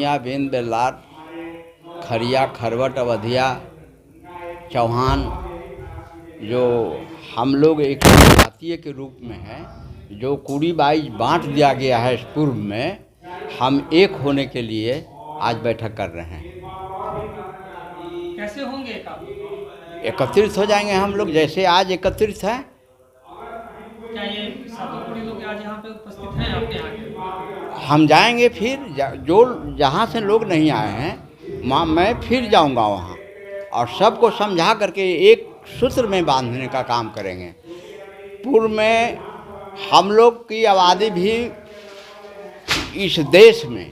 पूर्णिया, बिंद, बेल्लार, खरिया, खरवट, अवधिया, चौहान, जो हम लोग एक जातीय के रूप में हैं, जो कुड़ी बाई बांट दिया गया है इस पूर्व में, हम एक होने के लिए आज बैठक कर रहे हैं। कैसे होंगे एकत्रित हो जाएंगे हम लोग, जैसे आज एकत्रित हैं। क्या ये सातों कुड़ी लोग आज यहाँ पे उपस्थित हैं आपके यहाँ के? हम जाएंगे फिर जो जहाँ से लोग नहीं आए हैं मैं फिर जाऊंगा वहाँ और सबको समझा करके एक सूत्र में बांधने का काम करेंगे। पूर्व में हम लोग की आबादी भी इस देश में,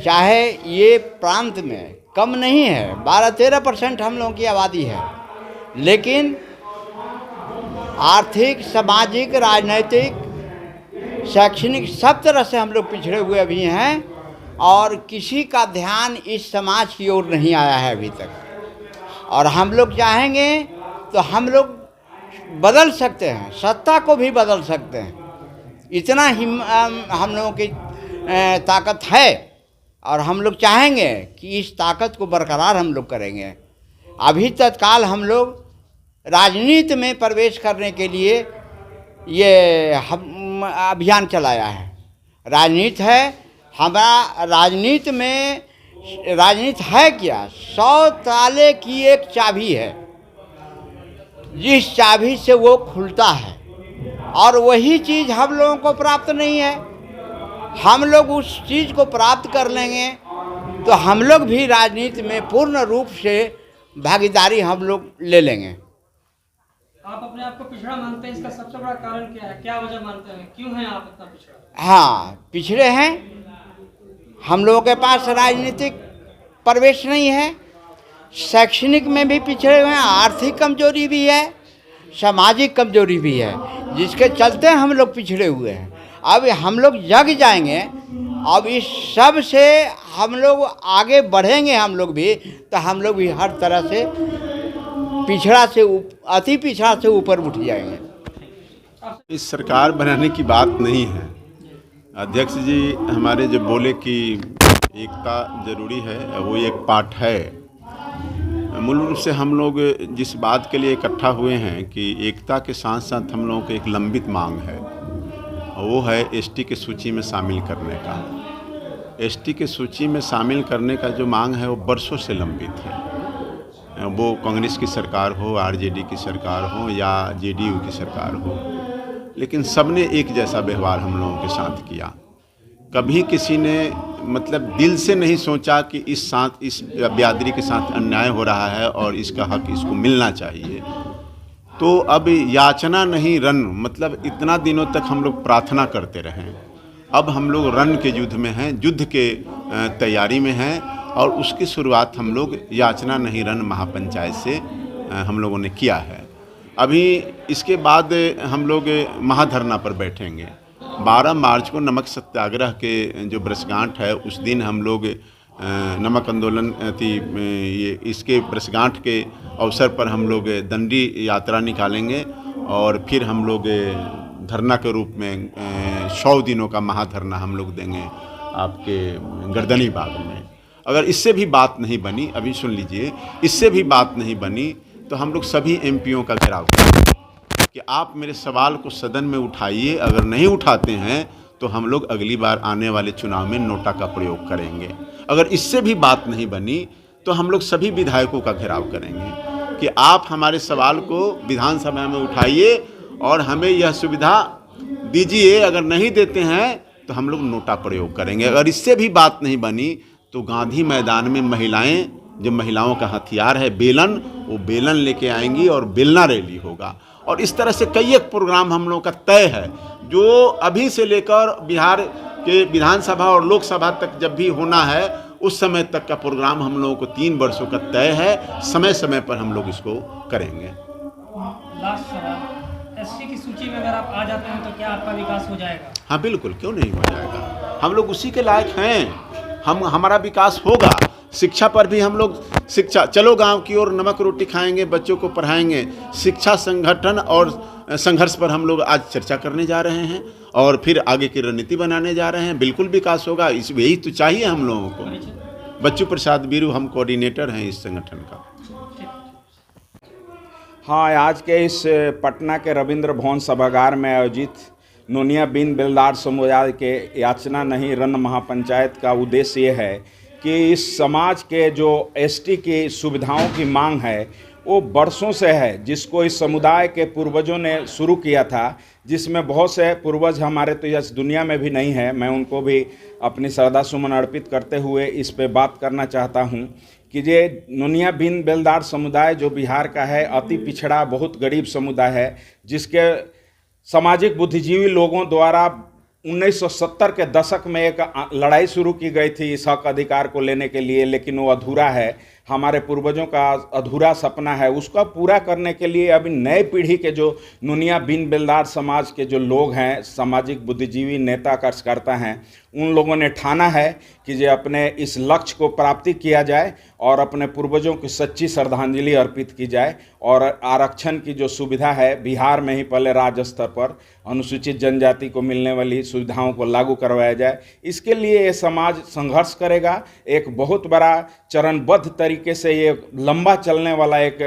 चाहे ये प्रांत में कम नहीं है, 12-13% हम लोगों की आबादी है, लेकिन आर्थिक, सामाजिक, राजनीतिक, शैक्षणिक सब तरह से हम लोग पिछड़े हुए अभी हैं और किसी का ध्यान इस समाज की ओर नहीं आया है अभी तक। और हम लोग चाहेंगे तो हम लोग बदल सकते हैं, सत्ता को भी बदल सकते हैं, इतना हम लोगों की ताकत है और हम लोग चाहेंगे कि इस ताकत को बरकरार हम लोग करेंगे। अभी तत्काल हम लोग राजनीति में प्रवेश करने के लिए ये हम अभियान चलाया है। राजनीति है हमारा, राजनीति में राजनीति है क्या? 100 ताले की एक चाबी है, जिस चाबी से वो खुलता है और वही चीज़ हम लोगों को प्राप्त नहीं है। हम लोग उस चीज़ को प्राप्त कर लेंगे तो हम लोग भी राजनीति में पूर्ण रूप से भागीदारी हम लोग ले लेंगे। आप अपने आप को पिछड़ा मानते हैं, इसका सबसे बड़ा कारण क्या है? क्या वजह मानते हैं, क्यों हैं आप इतना पिछड़ा? हाँ, पिछड़े हैं। हम लोगों के पास राजनीतिक प्रवेश नहीं है, शैक्षणिक में भी पिछड़े हुए हैं, आर्थिक कमजोरी भी है, सामाजिक कमजोरी भी है, जिसके चलते हम लोग पिछड़े हुए हैं। अब हम लोग जग जाएंगे, अब इस सब से हम लोग आगे बढ़ेंगे, हम लोग भी तो हम लोग भी हर तरह से पिछड़ा से अति पिछड़ा से ऊपर उठ जाएंगे। इस सरकार बनाने की बात नहीं है। अध्यक्ष जी हमारे जब बोले कि एकता जरूरी है, वो एक पाठ है। मूल रूप से हम लोग जिस बात के लिए इकट्ठा हुए हैं कि एकता के साथ साथ हम लोगों को एक लंबित मांग है, वो है एसटी की सूची में शामिल करने का। एसटी की सूची में शामिल करने का जो मांग है वो बरसों से लंबित है। वो कांग्रेस की सरकार हो, आरजेडी की सरकार हो या जेडीयू की सरकार हो, लेकिन सबने एक जैसा व्यवहार हम लोगों के साथ किया। कभी किसी ने मतलब दिल से नहीं सोचा कि इस बिरादरी के साथ अन्याय हो रहा है और इसका हक इसको मिलना चाहिए। तो अब याचना नहीं रन, मतलब इतना दिनों तक हम लोग प्रार्थना करते रहे, अब हम लोग रन के युद्ध में हैं, युद्ध के तैयारी में हैं और उसकी शुरुआत हम लोग याचना नहीं रन महापंचायत से हम लोगों ने किया है। अभी इसके बाद हम लोग महाधरना पर बैठेंगे। 12 मार्च को नमक सत्याग्रह के जो वर्षगांठ है, उस दिन हम लोग नमक आंदोलन ये इसके वर्षगांठ के अवसर पर हम लोग दंडी यात्रा निकालेंगे और फिर हम लोग धरना के रूप में 100 दिनों का महाधरना हम लोग देंगे आपके गर्दनी बाग में। अगर इससे भी बात नहीं बनी, अभी सुन लीजिए, इससे भी बात नहीं बनी तो हम लोग सभी एमपीओं का घेराव करेंगे कि आप मेरे सवाल को सदन में उठाइए। अगर नहीं उठाते हैं तो हम लोग अगली बार आने वाले चुनाव में नोटा का प्रयोग करेंगे। अगर इससे भी बात नहीं बनी तो हम लोग सभी विधायकों का घेराव करेंगे कि आप हमारे सवाल को विधानसभा में उठाइए और हमें यह सुविधा दीजिए। अगर नहीं देते हैं तो हम लोग नोटा प्रयोग करेंगे। अगर इससे भी बात नहीं बनी तो गांधी मैदान में महिलाएं, जो महिलाओं का हथियार है बेलन, वो बेलन लेके आएंगी और बेलना रैली होगा। और इस तरह से कई एक प्रोग्राम हम लोगों का तय है, जो अभी से लेकर बिहार के विधानसभा और लोकसभा तक जब भी होना है उस समय तक का प्रोग्राम हम लोगों को 3 वर्षों का तय है। समय समय पर हम लोग इसको करेंगे। लास्ट सवाल, एसटी की सूची में अगर आप आ जाते हैं तो क्या आपका विकास हो जाएगा? हाँ बिल्कुल, क्यों नहीं हो जाएगा। हम लोग उसी के लायक हैं, हमारा विकास होगा। शिक्षा पर भी हम लोग शिक्षा, चलो गांव की ओर नमक रोटी खाएंगे, बच्चों को पढ़ाएंगे। शिक्षा संगठन और संघर्ष पर हम लोग आज चर्चा करने जा रहे हैं और फिर आगे की रणनीति बनाने जा रहे हैं। बिल्कुल विकास होगा, इस यही तो चाहिए हम लोगों को। बच्चू प्रसाद बीरू, हम कोऑर्डिनेटर हैं इस संगठन का। हाँ, आज के इस पटना के रविंद्र भवन सभागार में आयोजित नोनिया बिन बेलदार समुदाय के याचना नहीं रण महापंचायत का उद्देश्य ये है कि इस समाज के जो एसटी की सुविधाओं की मांग है वो बरसों से है, जिसको इस समुदाय के पूर्वजों ने शुरू किया था, जिसमें बहुत से पूर्वज हमारे तो इस दुनिया में भी नहीं है। मैं उनको भी अपनी श्रद्धा सुमन अर्पित करते हुए इस पे बात करना चाहता हूँ कि ये नोनिया बिन बेलदार समुदाय जो बिहार का है, अति पिछड़ा बहुत गरीब समुदाय है, जिसके सामाजिक बुद्धिजीवी लोगों द्वारा 1970 के दशक में एक लड़ाई शुरू की गई थी इस हक अधिकार को लेने के लिए, लेकिन वो अधूरा है। हमारे पूर्वजों का अधूरा सपना है, उसका पूरा करने के लिए अभी नए पीढ़ी के जो नोनिया बिन बेलदार समाज के जो लोग हैं, सामाजिक बुद्धिजीवी नेता कार्यकर्ता हैं, उन लोगों ने ठाना है कि जो अपने इस लक्ष्य को प्राप्ति किया जाए और अपने पूर्वजों की सच्ची श्रद्धांजलि अर्पित की जाए और आरक्षण की जो सुविधा है बिहार में ही पहले राज्य स्तर पर अनुसूचित जनजाति को मिलने वाली सुविधाओं को लागू करवाया जाए। इसके लिए ये समाज संघर्ष करेगा। एक बहुत बड़ा चरणबद्ध तरीके से ये लंबा चलने वाला एक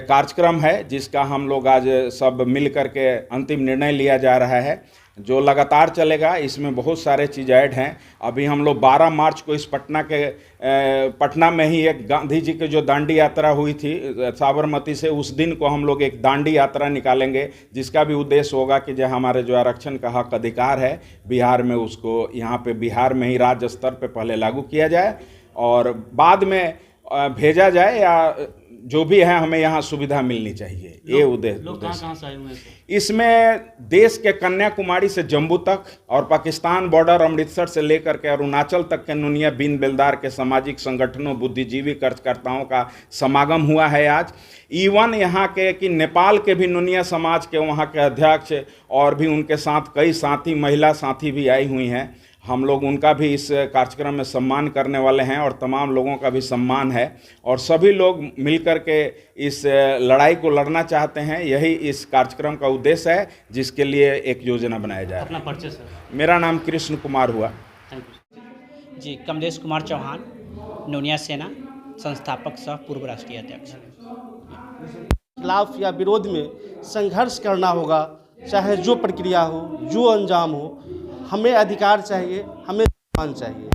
कार्यक्रम है, जिसका हम लोग आज सब मिल कर के अंतिम निर्णय लिया जा रहा है, जो लगातार चलेगा। इसमें बहुत सारे चीज़ ऐड हैं। अभी हम लोग 12 मार्च को इस पटना में ही एक गांधी जी की जो दांडी यात्रा हुई थी साबरमती से, उस दिन को हम लोग एक दांडी यात्रा निकालेंगे, जिसका भी उद्देश्य होगा कि जो हमारे जो आरक्षण का हक अधिकार है बिहार में, उसको यहाँ पे बिहार में ही राज्य स्तर पे पहले लागू किया जाए और बाद में भेजा जाए, या जो भी है हमें यहाँ सुविधा मिलनी चाहिए। ये उद्देश्य। लोग कहाँ से आए हुए हैं? इसमें देश के कन्याकुमारी से जम्मू तक और पाकिस्तान बॉर्डर अमृतसर से लेकर के अरुणाचल तक के नोनिया बिन बेलदार के सामाजिक संगठनों, बुद्धिजीवी कार्यकर्ताओं का समागम हुआ है आज। इवन यहाँ के कि नेपाल के भी नोनिया समाज के वहाँ के अध्यक्ष और भी उनके साथ कई साथी, महिला साथी भी आई हुई हैं। हम लोग उनका भी इस कार्यक्रम में सम्मान करने वाले हैं और तमाम लोगों का भी सम्मान है और सभी लोग मिलकर के इस लड़ाई को लड़ना चाहते हैं। यही इस कार्यक्रम का उद्देश्य है, जिसके लिए एक योजना बनाया जाए। अपना परिचय सर। मेरा नाम कृष्ण कुमार हुआ। थैंक यू जी, कमलेश कुमार चौहान, नोनिया सेना संस्थापक सह पूर्व राष्ट्रीय अध्यक्ष। खिलाफ या विरोध में संघर्ष करना होगा, चाहे जो प्रक्रिया हो, जो अंजाम हो। हमें अधिकार चाहिए, हमें सम्मान चाहिए।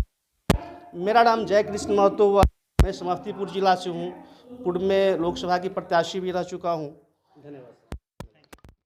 मेरा नाम जय कृष्ण महतो हुआ, मैं समस्तीपुर जिला से हूँ। पूर्व में लोकसभा की प्रत्याशी भी रह चुका हूँ। धन्यवाद।